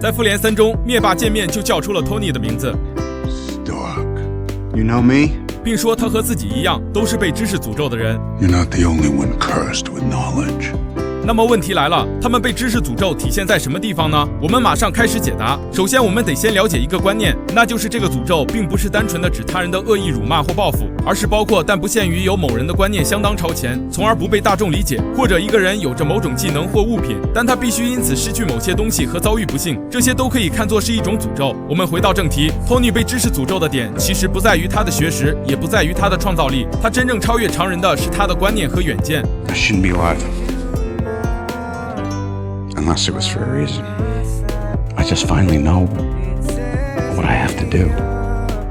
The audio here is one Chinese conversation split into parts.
在复联3中，灭霸见面就叫出了 Tony 的名字 Stark, you know me? 并说他和自己一样，都是被知识诅咒的人。 You're not the only one cursed with knowledge. 那么问题来了，他们被知识诅咒体现在什么地方呢？我们马上开始解答。首先，我们得先了解一个观念，那就是这个诅咒并不是单纯的指他人的恶意辱骂或报复，而是包括但不限于有某人的观念相当超前，从而不被大众理解，或者一个人有着某种技能或物品，但他必须因此失去某些东西和遭遇不幸，这些都可以看作是一种诅咒。我们回到正题 ，Tony 被知識诅咒的点其实不在于他的学识，也不在于他的创造力，他真正超越常人的是他的观念和远见。 I shouldn't be alive. Unless it was for a reason. I just finally know what I have to do.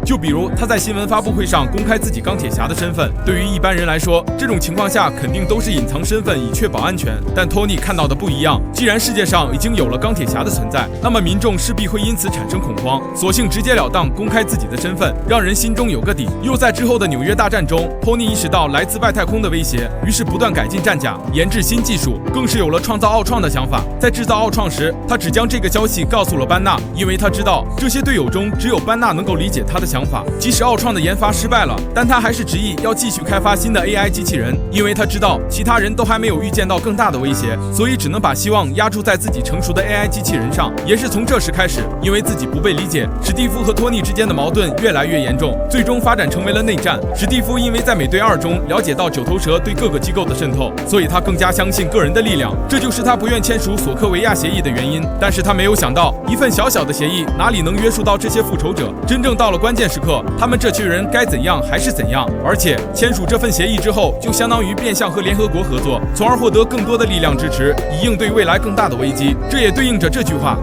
就比如他在新闻发布会上公开自己钢铁侠的身份，对于一般人来说，这种情况下肯定都是隐藏身份以确保安全。但 Tony 看到的不一样，既然世界上已经有了钢铁侠的存在，那么民众势必会因此产生恐慌，索性直截了当公开自己的身份，让人心中有个底。又在之后的纽约大战中 ，Tony 意识到来自外太空的威胁，于是不断改进战甲，研制新技术，更是有了创造奥创的想法。在制造奥创时，他只将这个消息告诉了班纳，因为他知道这些队友中只有班纳能够理解他的想法。即使奥创的研发失败了，但他还是执意要继续开发新的 AI 机器人，因为他知道其他人都还没有预见到更大的威胁，所以只能把希望压注在自己成熟的 AI 机器人上。也是从这时开始，因为自己不被理解，史蒂夫和托尼之间的矛盾越来越严重，最终发展成为了内战。史蒂夫因为在美队2中了解到九头蛇对各个机构的渗透，所以他更加相信个人的力量，这就是他不愿签署索科维亚协议的原因。但是他没有想到，一份小小的协议哪里能约束到这些复仇者？真正到了关键时刻，他们这群人该怎样还是怎样。而且签署这份协议之后，就相当于变相和联合国合作，从而获得更多的力量支持，以应对未来更大的危机。这也对应着这句话。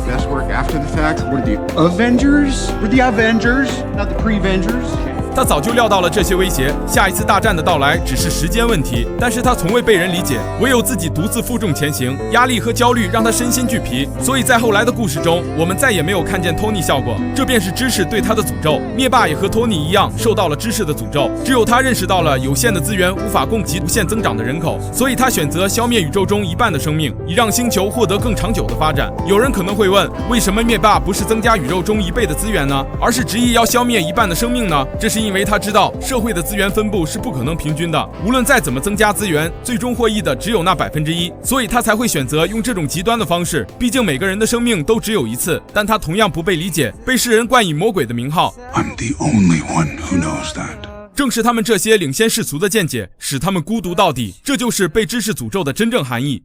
Best work after the fact were the Avengers. We're the Avengers, not the Pre-Vengers. 他早就料到了这些威胁，下一次大战的到来只是时间问题。但是他从未被人理解，唯有自己独自负重前行，压力和焦虑让他身心俱疲。所以在后来的故事中，我们再也没有看见 Tony 笑过，这便是知识对他的诅咒。灭霸也和 Tony 一样受到了知识的诅咒，只有他认识到了有限的资源无法供给无限增长的人口，所以他选择消灭宇宙中一半的生命，以让星球获得更长久的发展。有人可能会问，为什么灭霸不是增加宇宙中1倍的资源呢，而是执意要消灭一半的生命呢？这是因为他知道社会的资源分布是不可能平均的，无论再怎么增加资源，最终获益的只有那1%，所以他才会选择用这种极端的方式。毕竟每个人的生命都只有一次，但他同样不被理解，被世人冠以魔鬼的名号。 I'm the only one who knows that. 正是他们这些领先世俗的见解，使他们孤独到底，这就是被知识诅咒的真正含义。